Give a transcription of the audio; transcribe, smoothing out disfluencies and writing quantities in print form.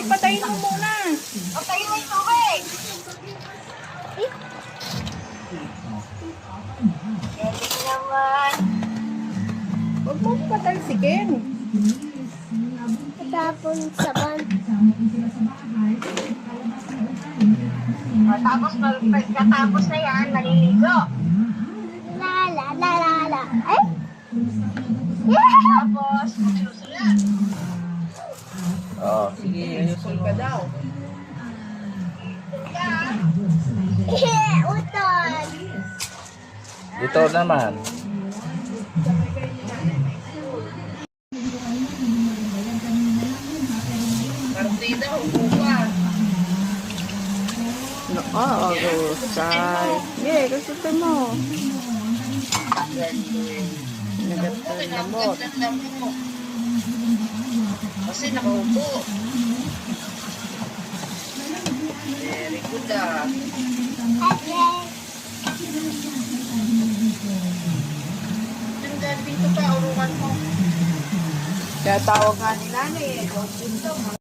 tubig. Patayin mo muna. Patayin mo yung tubig. Galing naman. Huwag mo patalsikin. Tapon sa ban. Pagkatapos na yan, maliligo. La la la la la. Ay! Tapos, magsusulat. Oo, sige. Sul ka daw. Utol. Ito naman. Partida, upo ka. Agusay. Yeah, gusto mo. Nagatan na mo. Kasi nakaupo. Very good ah. Okay. Dito pa, urungan mo. Kaya tawag nga ni nanay eh.